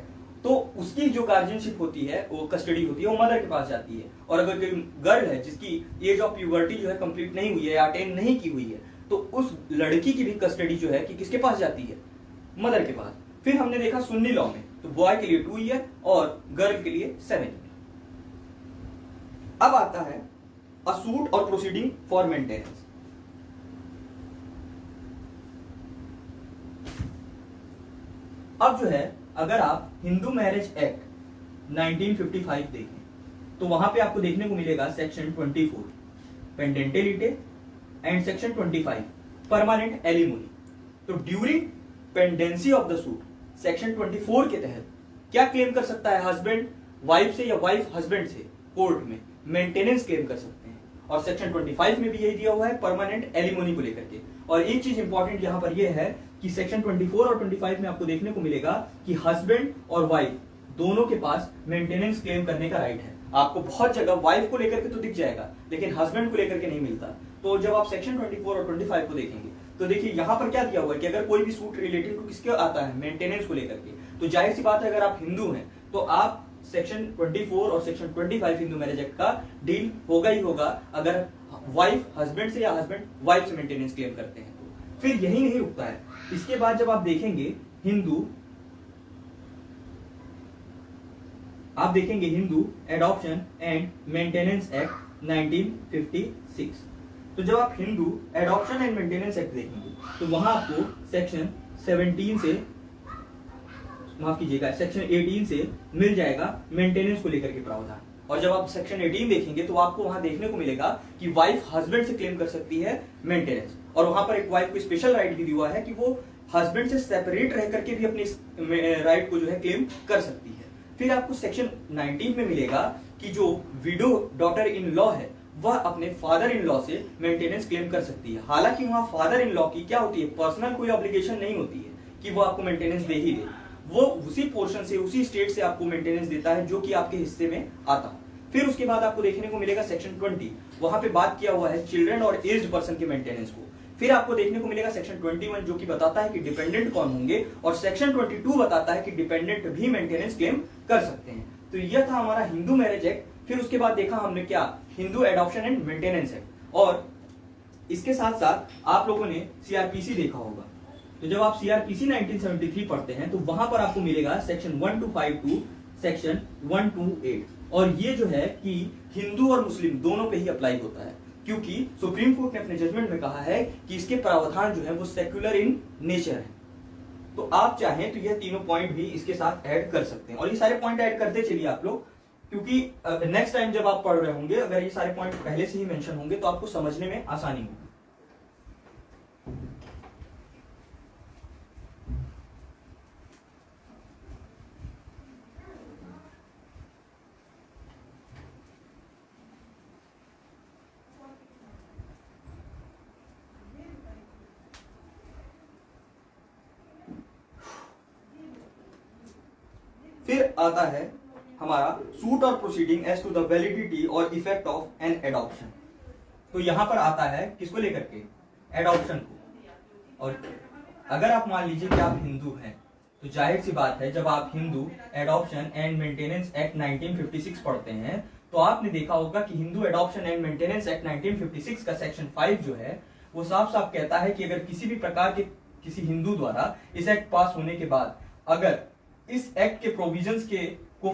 तो उसकी जो गार्जियनशिप होती है, वो कस्टडी होती है, वो मदर के पास जाती है। और अगर कोई गर्ल है जिसकी एज ऑफ प्यूबर्टी जो है कंप्लीट नहीं हुई है या अटेन नहीं की हुई है, तो उस लड़की की भी कस्टडी जो है कि किसके पास जाती है, मदर के पास। फिर हमने देखा सुन्नी लॉ में तो बॉय के लिए 2 ईयर और गर्ल के लिए 7 ईयर। अब आता है अ सूट और प्रोसीडिंग फॉर मेंटेनेंस। अब जो है अगर आप हिंदू मैरिज एक्ट 1955 देखें तो वहां पे आपको देखने को मिलेगा section 24 pendente lite and section 25 permanent alimony. तो during pendency of the suit section 24 के तहत क्या क्लेम कर सकता है हस्बैंड वाइफ से या वाइफ हस्बैंड से कोर्ट में मेंटेनेंस क्लेम कर सकते हैं। और सेक्शन 25 में भी यही दिया हुआ है परमानेंट एलिमोनी को लेकर के। और एक चीज इंपॉर्टेंट यहाँ पर यह है कि सेक्शन 24 और 25 में आपको देखने को मिलेगा कि हस्बैंड और वाइफ दोनों के पास मेंटेनेंस क्लेम करने का राइट है। आपको बहुत जगह वाइफ को लेकर के तो दिख जाएगा, लेकिन हस्बैंड को लेकर के नहीं मिलता। तो जब आप सेक्शन 24 और 25 को देखेंगे तो देखिए यहाँ पर क्या दिया हुआ है कि अगर कोई भी सूट रिलेटेड टू किसके आता है, मेंटेनेंस को लेकर के, तो जाहिर सी बात है अगर आप हिंदू हैं तो आप सेक्शन 24 और सेक्शन 25 हिंदू मैरिज एक्ट का डील होगा ही होगा अगर वाइफ हस्बैंड से या हस्बैंड वाइफ से मेंटेनेंस क्लेम करते हैं तो। फिर यही नहीं रुकता है, इसके बाद जब आप देखेंगे Hindu adoption and maintenance act 1956। तो जब आप Hindu adoption and maintenance act देखेंगे तो वहां आपको सेक्शन 17 से माफ कीजिएगा सेक्शन 18 से मिल जाएगा मेंटेनेंस को लेकर के प्रावधान। और जब आप सेक्शन 18 देखेंगे तो आपको वहां देखने को मिलेगा कि वाइफ हस्बैंड से क्लेम कर सकती है मेंटेनेंस, और वहां पर एक वाइफ को स्पेशल राइट भी दिया हुआ है कि वो हस्बैंड से सेपरेट रह करके भी अपने राइट को जो है क्लेम कर सकती है। फिर आपको सेक्शन 19 में मिलेगा कि जो विडो डॉटर इन लॉ है वह अपने फादर इन लॉ से मेंटेनेंस क्लेम कर सकती है। हालांकि वहां फादर इन लॉ की क्या होती है, पर्सनल कोई ऑब्लिगेशन नहीं होती है कि वो आपको मेंटेनेंस दे ही दे, वो उसी पोर्शन से उसी स्टेट से आपको मेंटेनेंस देता है जो कि आपके हिस्से में आता है। फिर उसके बाद आपको देखने को मिलेगा सेक्शन 20, वहां पे बात किया हुआ है चिल्ड्रन और एज्ड पर्सन के मेंटेनेंस को। फिर आपको देखने को मिलेगा सेक्शन 21 जो कि बताता है कि डिपेंडेंट कौन होंगे, और सेक्शन 22 बताता है कि डिपेंडेंट भी मेंटेनेंस क्लेम कर सकते हैं। तो यह था हमारा हिंदू मैरिज एक्ट। फिर उसके बाद देखा हमने क्या, Hindu adoption and maintenance act, और इसके साथ साथ आप लोगों ने सीआरपीसी देखा होगा। तो जब आप सीआरपीसी 1973 पढ़ते हैं तो वहां पर आपको मिलेगा सेक्शन 1252 टू सेक्शन 128, और ये जो है कि हिंदू और मुस्लिम दोनों पे ही अप्लाई होता है, क्योंकि सुप्रीम कोर्ट ने अपने जजमेंट में कहा है कि इसके प्रावधान जो है वो सेक्युलर इन नेचर है। तो आप चाहें तो यह तीनों पॉइंट भी इसके साथ ऐड कर सकते हैं, और ये सारे पॉइंट ऐड करते चलिए आप लोग, क्योंकि नेक्स्ट टाइम जब आप पढ़ रहे होंगे अगर ये सारे पॉइंट पहले से ही मेंशन होंगे तो आपको समझने में आसानी होगी। फिर आता है हमारा सूट और proceeding as to the validity और इफेक्ट ऑफ एन एडॉप्शन। तो यहां पर आता है किसको लेकर के, एडॉप्शन को। और अगर आप मान लीजिए कि आप हिंदू हैं तो जाहिर सी बात है जब आप Hindu adoption and maintenance act 1956 पढ़ते हैं तो आपने देखा होगा कि Hindu adoption and maintenance act 1956 का सेक्शन 5 जो है वो साफ साफ कहता है कि अगर किसी भी प्रकार के किसी हिंदू द्वारा इस एक्ट पास होने के बाद अगर इस एक्ट के प्रोविजंस के को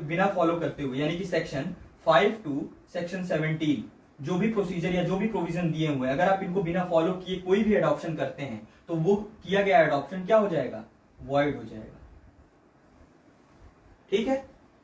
बिना फॉलो करते हुए, यानी कि सेक्शन 5 टू सेक्शन 17 जो भी प्रोसीजर या जो भी प्रोविजन दिए हुए हैं, अगर आप इनको बिना फॉलो किए कोई भी एडॉप्शन करते हैं तो वो किया गया एडॉप्शन क्या हो जाएगा, वॉइड हो जाएगा। ठीक है,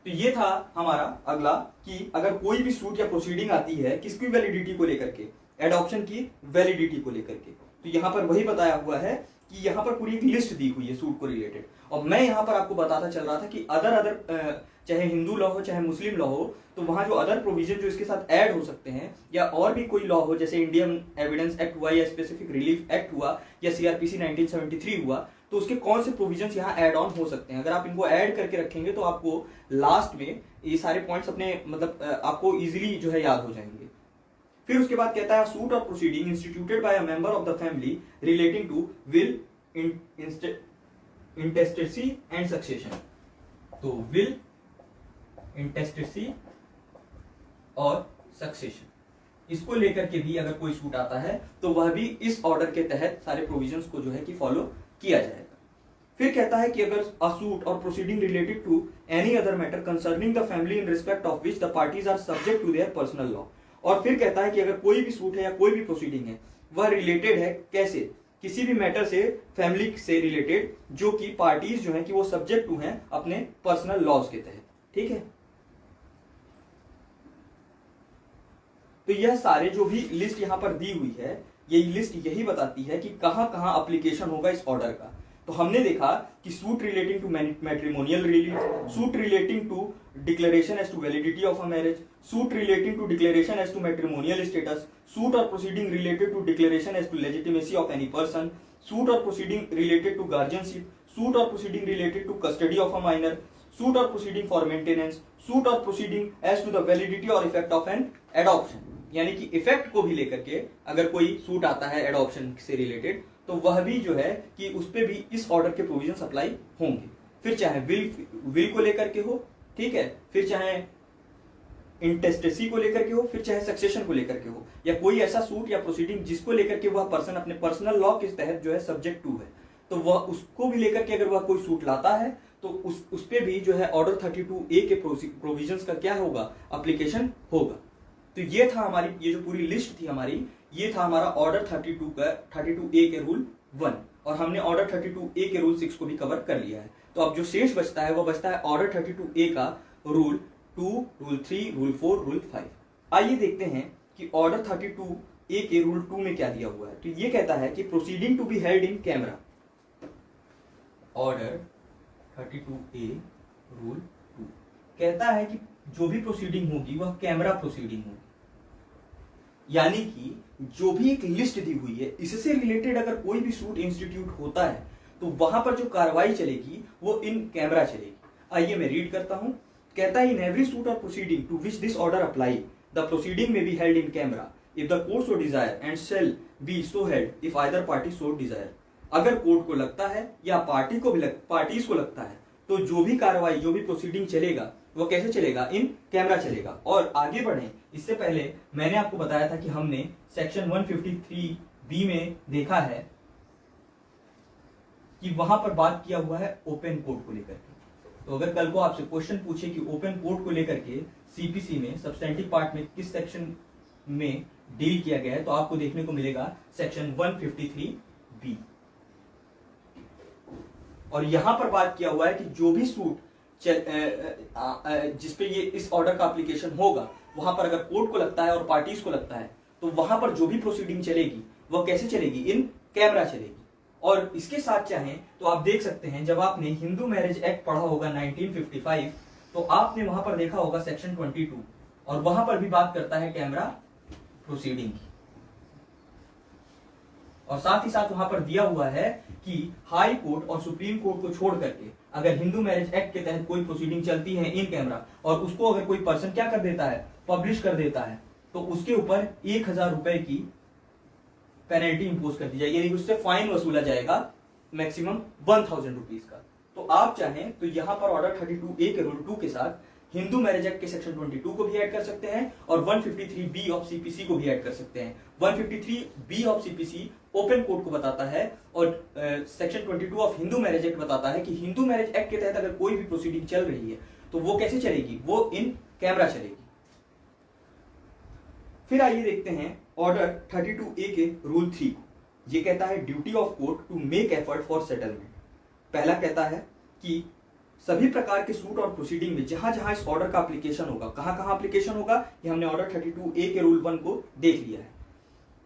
तो ये था हमारा अगला कि अगर कोई भी सूट या प्रोसीडिंग आती है किसकी वैलिडिटी को लेकर के, एडॉप्शन की वैलिडिटी को लेकर के, तो यहां पर वही बताया हुआ है कि यहाँ पर पूरी एक लिस्ट दी हुई है सूट को रिलेटेड। और मैं यहाँ पर आपको बताता चल रहा था कि अदर चाहे हिंदू लॉ हो चाहे मुस्लिम लॉ हो, तो वहां जो अदर प्रोविजन जो इसके साथ ऐड हो सकते हैं या और भी कोई लॉ हो, जैसे इंडियन एविडेंस एक्ट हुआ या स्पेसिफिक रिलीफ एक्ट हुआ या सीआरपीसी 1973 हुआ, तो उसके कौन से प्रोविजन यहाँ ऐड ऑन हो सकते हैं। अगर आप इनको ऐड करके रखेंगे तो आपको लास्ट में ये सारे पॉइंट्स अपने मतलब आपको इजिली जो है याद हो जाएंगे। फिर उसके बाद कहता है सूट और proceeding instituted by a member of the family relating to will, intestacy and succession. तो विल, इंटेस्टेसी और सक्सेशन, इसको लेकर के भी अगर कोई सूट आता है तो वह भी इस ऑर्डर के तहत सारे प्रोविजंस को जो है कि फॉलो किया जाएगा। फिर कहता है कि अगर अ सूट और proceeding related to any other matter concerning the family in respect of which the parties are subject to their personal law. और फिर कहता है कि अगर कोई भी सूट है या कोई भी प्रोसीडिंग है वह रिलेटेड है कैसे, किसी भी मैटर से, फैमिली से रिलेटेड, जो कि पार्टीज जो है कि वो सब्जेक्ट टू हैं अपने पर्सनल लॉज के तहत। ठीक है, तो यह सारे जो भी लिस्ट यहां पर दी हुई है, ये लिस्ट यही बताती है कि कहां कहां एप्लीकेशन होगा इस ऑर्डर का। तो हमने देखा कि suit relating to matrimonial relief, suit relating to declaration as to validity of a marriage, suit relating to declaration as to matrimonial status, suit और proceeding related to declaration as to legitimacy of any person, suit और proceeding related to guardianship, suit और proceeding related to custody of a minor, suit और proceeding for maintenance, suit और proceeding as to the validity और effect of an adoption. यानी कि effect को भी लेकर के अगर कोई सूट आता है एडॉप्शन से रिलेटेड तो वह भी जो है कि उस पे भी इस ऑर्डर के प्रोविजंस अप्लाई होंगे, फिर चाहे विल को लेकर के हो, ठीक है, फिर चाहे इंटेस्टेसी को लेकर के हो, फिर चाहे सक्सेशन को लेकर के हो, या कोई ऐसा सूट या प्रोसीडिंग जिसको लेकर के वह पर्सन अपने पर्सनल लॉ के तहत जो है सब्जेक्ट टू है, तो वह उसको भी लेकर के अगर वह कोई सूट लाता है तो उस पे भी जो है ऑर्डर 32A के प्रोविजंस का क्या होगा, एप्लीकेशन होगा। तो ये था हमारी, ये जो पूरी लिस्ट थी हमारी, ये था हमारा ऑर्डर 32A के रूल 1, और हमने ऑर्डर 32A के रूल 6 को भी कवर कर लिया है। तो अब जो शेष बचता है वो बचता है ऑर्डर 32A का रूल 2, रूल 3, रूल 4, रूल 5। आइए देखते हैं कि ऑर्डर 32A के रूल 2 में क्या दिया हुआ है। तो ये कहता है कि proceeding to be held in camera, order 32A rule 2 कहता है कि जो भी प्रोसीडिंग होगी वह कैमरा प्रोसीडिंग होगी, यानी कि जो भी एक लिस्ट दी हुई है इससे रिलेटेड अगर कोई भी सूट इंस्टीट्यूट होता है तो वहां पर जो कार्रवाई चलेगी वो इन कैमरा चलेगी। आइए मैं रीड करता हूं। कहता है इन एवरी सूट और proceeding to which this order apply the proceeding may be held in camera if the court so desire and shall be so held if either party so desire. अगर court को लगता है या parties को लगता है तो जो भी कार्रवाई, जो भी प्रोसीडिंग चलेगा वो कैसे चलेगा, इन कैमरा चलेगा। और आगे बढ़े इससे पहले मैंने आपको बताया था कि हमने सेक्शन 153B में देखा है कि वहां पर बात किया हुआ है ओपन कोर्ट को लेकर के। तो अगर कल को आपसे क्वेश्चन पूछे कि ओपन कोर्ट को लेकर के सीपीसी में सब्सटेंटिव पार्ट में किस सेक्शन में डील किया गया है, तो आपको देखने को मिलेगा सेक्शन 153B। और यहां पर बात किया हुआ है कि जो भी सूट जिसपे ये इस ऑर्डर का एप्लीकेशन होगा वहां पर अगर कोर्ट को लगता है और पार्टीज को लगता है तो वहां पर जो भी प्रोसीडिंग चलेगी वह कैसे चलेगी, इन कैमरा चलेगी। और इसके साथ चाहें तो आप देख सकते हैं, जब आपने हिंदू मैरिज एक्ट पढ़ा होगा 1955 तो आपने वहां पर देखा होगा सेक्शन 22, और वहां पर भी बात करता है कैमरा प्रोसीडिंग की। और साथ ही साथ वहां पर दिया हुआ है कि हाई कोर्ट और सुप्रीम कोर्ट को छोड़ करके अगर हिंदू मैरिज एक्ट के तहत कोई प्रोसीडिंग चलती है इन कैमरा और उसको अगर कोई पर्सन क्या कर देता है, पब्लिश कर देता है, तो उसके ऊपर 1000 रुपए की पेनल्टी इंपोज कर दी जाएगी, यानी उससे फाइन वसूला जाएगा मैक्सिमम 1000 रुपीज का। तो आप चाहें तो यहाँ पर ऑर्डर 32A के रूल 2 के साथ हिंदू मैरिज एक्ट के सेक्शन 22 को भी ऐड कर सकते हैं और 153B ऑफ सीपीसी को भी ऐड कर सकते हैं। 153B of CPC open court को बताता है और section 22 of Hindu marriage act बताता है कि हिंदू मैरिज एक्ट के तहत अगर कोई भी प्रोसीडिंग चल रही है तो वो कैसे चलेगी, वो इन कैमरा चलेगी। फिर आइए देखते हैं ऑर्डर 32A के रूल 3 को। ये कहता है duty of court to make effort for settlement. पहला कहता है कि सभी प्रकार के सूट और प्रोसीडिंग में जहां जहां इस ऑर्डर का एप्लीकेशन होगा, कहां कहां एप्लीकेशन होगा, ये हमने ऑर्डर 32A के रूल 1 को देख लिया है।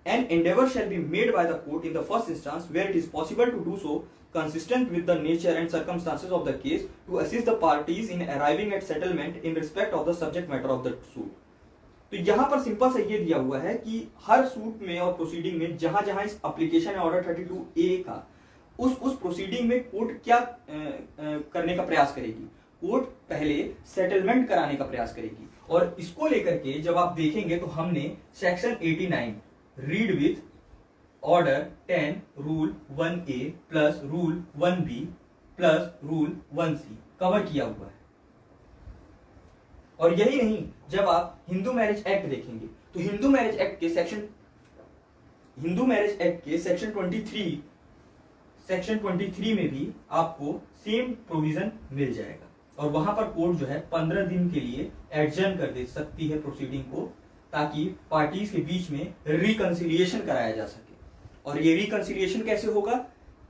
An endeavor shall be made by the court in the first instance where it is possible to do so consistent with the nature and circumstances of the case to assist the parties in arriving at settlement in respect of the subject matter of the suit। तो यहां पर simple सा ये दिया हुआ है कि हर suit में और प्रोसीडिंग में जहां जहां इस एप्लीकेशन है ऑर्डर 32A का, उस प्रोसीडिंग में कोर्ट क्या करने का प्रयास करेगी, कोर्ट पहले सेटलमेंट कराने का प्रयास करेगी। और इसको लेकर के जब आप देखेंगे तो हमने section 89 read with order 10 rule 1A plus rule 1B plus rule 1C cover किया हुआ है। और यही नहीं, जब आप हिंदू मैरिज एक्ट देखेंगे तो हिंदू मैरिज एक्ट के सेक्शन 23 में भी आपको सेम प्रोविजन मिल जाएगा। और वहां पर कोर्ट जो है 15 दिन के लिए एडजर्न कर दे सकती है प्रोसीडिंग को, ताकि पार्टीज के बीच में रिकंसिलिएशन कराया जा सके। और ये रिकंसिलिएशन कैसे होगा,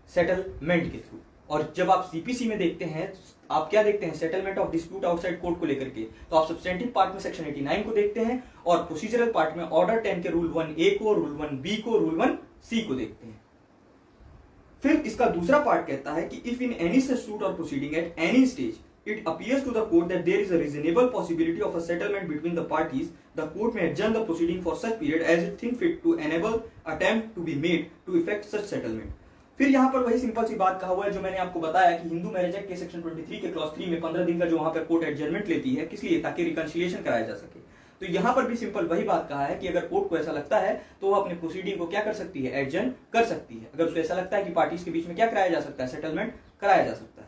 सेटलमेंट के थ्रू। और जब आप सीपीसी में देखते हैं, आप क्या देखते हैं, settlement of dispute outside court को लेकर के, तो आप सब्सटेंटिव पार्ट में सेक्शन 89 को देखते हैं और प्रोसीजरल पार्ट में ऑर्डर 10 के रूल 1A को, रूल 1B को, रूल 1C को देखते हैं। फिर इसका दूसरा पार्ट कहता है कि if in any such suit और proceeding at any stage it appears to the court that there is a reasonable possibility of a settlement between the parties, the court may adjourn the proceeding for such period as it think fit to enable attempt to be made to effect such settlement. फिर यहाँ पर वही simple सी बात कहा हुआ है जो मैंने आपको बताया कि हिंदू मैरिज एक्ट के सेक्शन 23 के क्लॉज 3 में 15 दिन का जो वहां पर कोर्ट एडजर्नमेंट लेती है, किस लिए? ताकि रिकंसिलिएशन कराया जा सके। तो यहाँ पर भी सिंपल वही बात कहा है कि अगर कोर्ट को ऐसा लगता है तो वो अपने प्रोसीडिंग को क्या कर सकती है? एडजर्न कर सकती है। अगर उसको ऐसा लगता है कि पार्टीज के बीच में क्या कराया जा सकता है? सेटलमेंट कराया जा सकता है।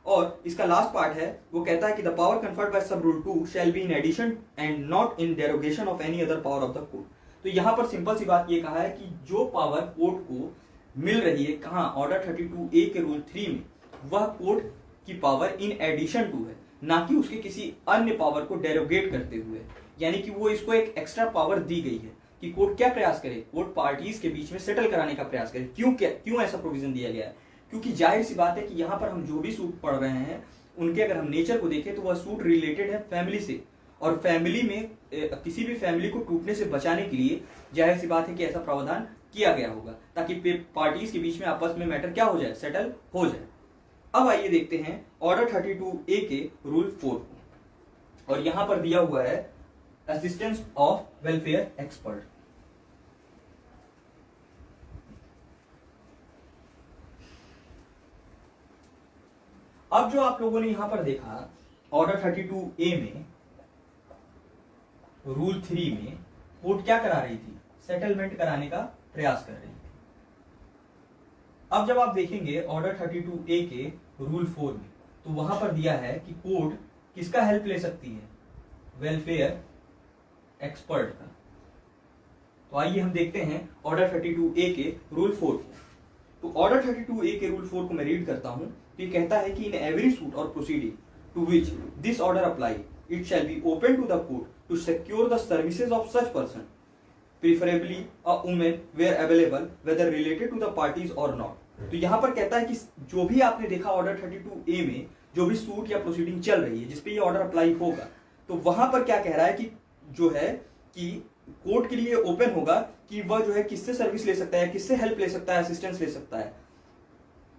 और इसका लास्ट पार्ट है, वो कहता है कि the power conferred by sub rule 2 shall be in addition and not in derogation of any other power of the court. तो यहाँ पर सिंपल सी बात ये कहा है कि जो पावर कोर्ट को मिल रही है कहाँ? ऑर्डर 32A के रूल 3 में, वह कोर्ट की पावर इन एडिशन टू है, ना कि उसके किसी अन्य पावर को डेरोगेट करते हुए। यानी कि वो इसको एक एक्स्ट्रा पावर दी गई है कि कोर्ट क्या प्रयास करे? कोर्ट पार्टीज के बीच में सेटल कराने का प्रयास करे। क्यों ऐसा प्रोविजन दिया गया है? क्योंकि जाहिर सी बात है कि यहाँ पर हम जो भी सूट पढ़ रहे हैं उनके अगर हम नेचर को देखें तो वह सूट रिलेटेड है फैमिली से, और फैमिली में किसी भी फैमिली को टूटने से बचाने के लिए जाहिर सी बात है कि ऐसा प्रावधान किया गया होगा ताकि पार्टीज के बीच में आपस में मैटर क्या हो जाए? सेटल हो जाए। अब आइए देखते हैं ऑर्डर 32A के रूल 4 को, और यहां पर दिया हुआ है असिस्टेंस ऑफ वेलफेयर एक्सपर्ट। अब जो आप लोगों ने यहां पर देखा ऑर्डर 32A में रूल 3 में कोर्ट क्या करा रही थी? सेटलमेंट कराने का प्रयास कर रही थी। अब जब आप देखेंगे ऑर्डर 32A के रूल 4 में, तो वहां पर दिया है कि कोर्ट किसका हेल्प ले सकती है? वेलफेयर एक्सपर्ट का। तो आइए हम देखते हैं ऑर्डर 32A के रूल 4 को। तो ऑर्डर 32A के रूल 4 को मैं रीड करता हूं। तो ये कहता है कि इन एवरी सूट और proceeding to which this order apply it shall be open to the court to secure the services of such person, preferably a women where available whether related to the parties और not. तो यहां पर कहता है कि जो भी आपने देखा ऑर्डर 32A में जो भी सूट या प्रोसीडिंग चल रही है जिसपे ये ऑर्डर अप्लाई होगा, तो वहां पर क्या कह रहा है कि जो है कि कोर्ट के लिए ओपन होगा कि वह जो है किससे सर्विस ले सकता है, किससे हेल्प ले सकता है, असिस्टेंस ले सकता है,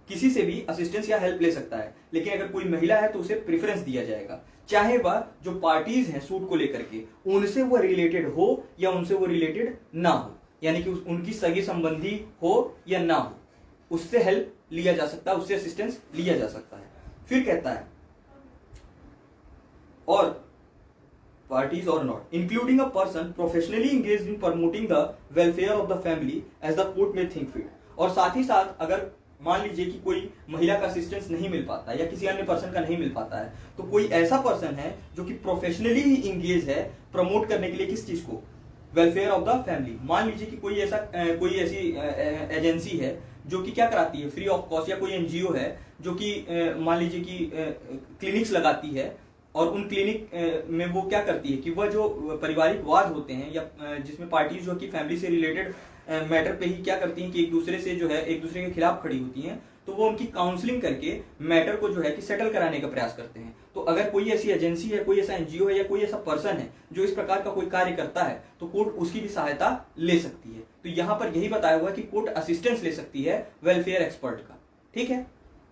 किसी से भी असिस्टेंस या हेल्प ले सकता है। लेकिन अगर कोई महिला है तो उसे प्रेफरेंस दिया जाएगा, चाहे वह जो पार्टीज हैं सूट को लेकर के उनसे वो रिलेटेड हो या उनसे वो रिलेटेड ना हो, यानी कि उनकी सगी संबंधी हो या ना हो, उससे हेल्प लिया जा सकता है, उससे असिस्टेंस लिया जा सकता है। फिर कहता है और पार्टीज और not including a person professionally engaged in promoting the welfare of the family as the court may think fit. और साथ ही साथ अगर मान लीजिए कि कोई महिला का असिस्टेंस नहीं मिल पाता या किसी अन्य पर्सन का नहीं मिल पाता है, तो कोई ऐसा पर्सन है जो कि प्रोफेशनली ही इंगेज है प्रमोट करने के लिए किस चीज को? Welfare of the family. मान लीजिए कि कोई ऐसी एजेंसी है जो कि क्या कराती है फ्री ऑफ कॉस्ट, या कोई एनजीओ है जो कि मान लीजिए कि क्लिनिक्स लगाती है, और उन क्लिनिक में वो क्या करती है कि वह जो पारिवारिक वाद होते हैं या जिसमें पार्टीज जो कि फैमिली से रिलेटेड मैटर पे ही क्या करती हैं कि एक दूसरे से जो है एक दूसरे के खिलाफ खड़ी होती हैं, तो वो उनकी काउंसलिंग करके मैटर को जो है कि सेटल कराने का प्रयास करते हैं। तो अगर कोई ऐसी एजेंसी है, कोई ऐसा एनजीओ है या कोई ऐसा पर्सन है जो इस प्रकार का कोई कार्य करता है, तो कोर्ट उसकी भी सहायता ले सकती है। तो यहाँ पर यही बताया हुआ कि कोर्ट असिस्टेंस ले सकती है वेलफेयर एक्सपर्ट का, ठीक है।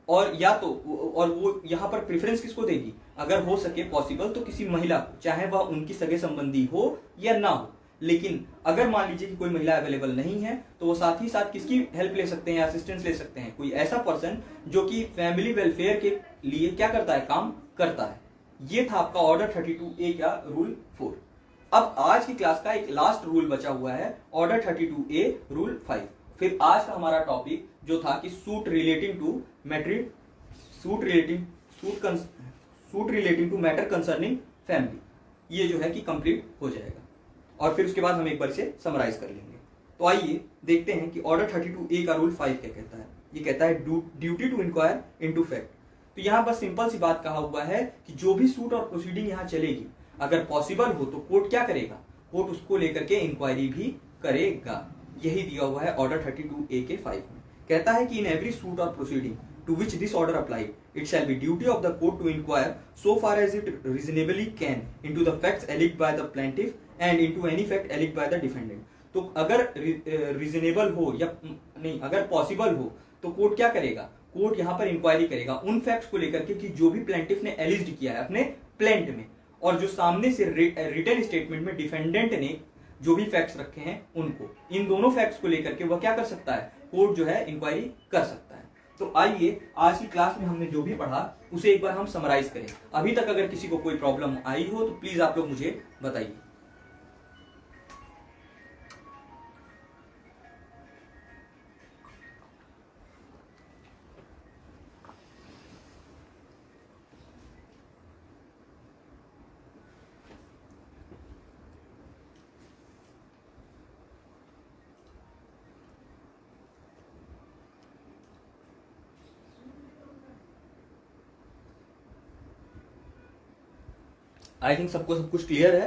और या तो और वो यहाँ पर प्रेफरेंस किसको देगी? अगर हो सके पॉसिबल तो किसी महिला को, चाहे वह उनकी सगे संबंधी हो या ना हो। लेकिन अगर मान लीजिए कि कोई महिला अवेलेबल नहीं है तो वो साथ ही साथ किसकी हेल्प ले सकते हैं, असिस्टेंस ले सकते हैं? कोई ऐसा पर्सन जो कि फैमिली वेलफेयर के लिए क्या करता है? काम करता है। ये था आपका ऑर्डर 32A का रूल 4। अब आज की क्लास का एक लास्ट रूल बचा हुआ है, ऑर्डर 32A रूल 5। फिर आज का हमारा टॉपिक जो था कि suit relating to matter concerning family, ये जो है कि कंप्लीट हो जाएगा, और फिर उसके बाद हम एक बार इसे समराइज कर लेंगे। तो आइए देखते हैं कि ऑर्डर 32A का रूल 5 क्या कहता है। ये कहता है duty to inquire into fact. तो यहाँ बस सिंपल सी बात कहा हुआ है कि जो भी सूट और प्रोसीडिंग यहाँ चलेगी, अगर पॉसिबल हो तो कोर्ट क्या करेगा? कोर्ट उसको लेकर के इंक्वायरी भी करेगा। यही दिया हुआ है ऑर्डर 32A के 5 में। कहता है कि इन एवरी सूट और proceeding to which this order applied, it shall be duty of the court to inquire so far as it reasonably can into the facts alleged by the plaintiff and into any fact alleged by the defendant। तो अगर reasonable हो या नहीं, अगर possible हो तो court क्या करेगा, कोर्ट यहाँ पर इंक्वायरी करेगा उन फैक्ट्स को लेकर के कि जो भी प्लेंटिफ ने एलिज्ड किया है अपने प्लेंट में, और जो सामने से रिटन स्टेटमेंट में डिफेंडेंट ने जो भी फैक्ट्स रखे हैं उनको, इन दोनों फैक्ट्स को लेकर के वह क्या कर सकता है, कोर्ट जो है इंक्वायरी कर सकता है। तो आइए आज की क्लास में हमने जो भी पढ़ा उसे एक बार हम समराइज करें। अभी तक अगर किसी को कोई प्रॉब्लम आई हो तो प्लीज आप लोग मुझे बताइए। आई थिंक सबको सब कुछ क्लियर है।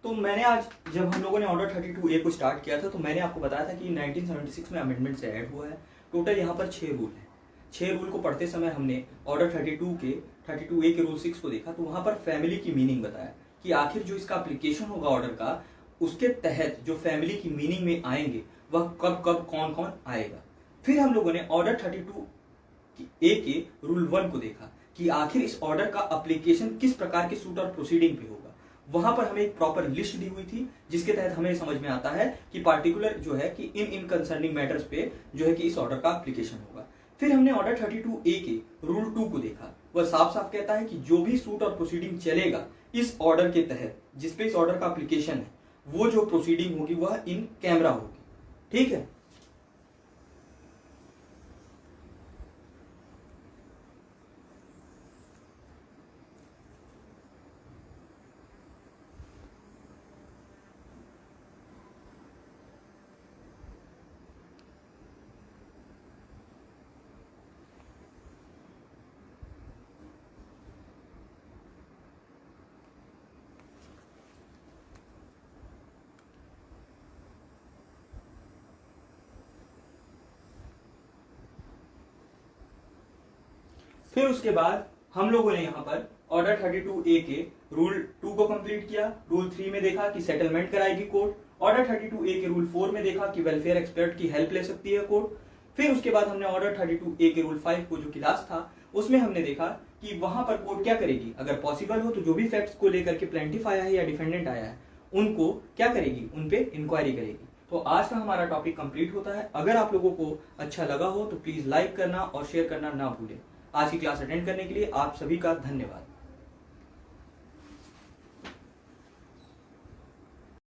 तो मैंने आज जब हम लोगों ने ऑर्डर 32A को स्टार्ट किया था तो मैंने आपको बताया था कि 1976 में अमेंडमेंट से ऐड हुआ है। टोटल यहाँ पर 6 रूल हैं। 6 रूल को पढ़ते समय हमने ऑर्डर 32A के रूल 6 को देखा, तो वहाँ पर फैमिली की मीनिंग बताया कि आखिर जो इसका एप्लीकेशन होगा ऑर्डर का, उसके तहत जो फैमिली की मीनिंग में आएंगे वह कब कब कौन कौन आएगा। फिर हम लोगों ने ऑर्डर 32A के रूल 1 को देखा कि आखिर इस ऑर्डर का एप्लीकेशन किस प्रकार के सूट और प्रोसीडिंग पे होगा। वहां पर हमें एक प्रॉपर लिस्ट दी हुई थी जिसके तहत हमें समझ में आता है कि पार्टिकुलर जो है कि इन कंसर्निंग मैटर्स पे जो है कि इस ऑर्डर का एप्लीकेशन होगा। फिर हमने ऑर्डर 32A के रूल 2 को देखा। वह साफ साफ कहता है कि जो भी सूट और प्रोसीडिंग चलेगा इस ऑर्डर के तहत, जिसपे इस ऑर्डर का एप्लीकेशन है, वो जो प्रोसीडिंग होगी वह इन कैमरा होगी। ठीक है। फिर उसके बाद हम लोगों ने यहाँ पर ऑर्डर 32A के रूल 2 को कंप्लीट किया। रूल 3 में देखा कि सेटलमेंट कराएगी कोर्ट। ऑर्डर 32A के रूल 4 में देखा कि वेलफेयर एक्सपर्ट की हेल्प ले सकती है कोर्ट। फिर उसके बाद हमने ऑर्डर 32A के रूल 5 को, जो कि लास्ट था, उसमें हमने देखा कि वहां पर कोर्ट क्या करेगी, अगर पॉसिबल हो तो जो भी फैक्ट्स को लेकर के प्लेंटिफ आया है या डिफेंडेंट आया है उनको क्या करेगी, उन पे इंक्वायरी करेगी। तो आज का हमारा टॉपिक कंप्लीट होता है। अगर आप लोगों को अच्छा लगा हो तो प्लीज लाइक करना और शेयर करना ना भूलें। आज की क्लास अटेंड करने के लिए आप सभी का धन्यवाद।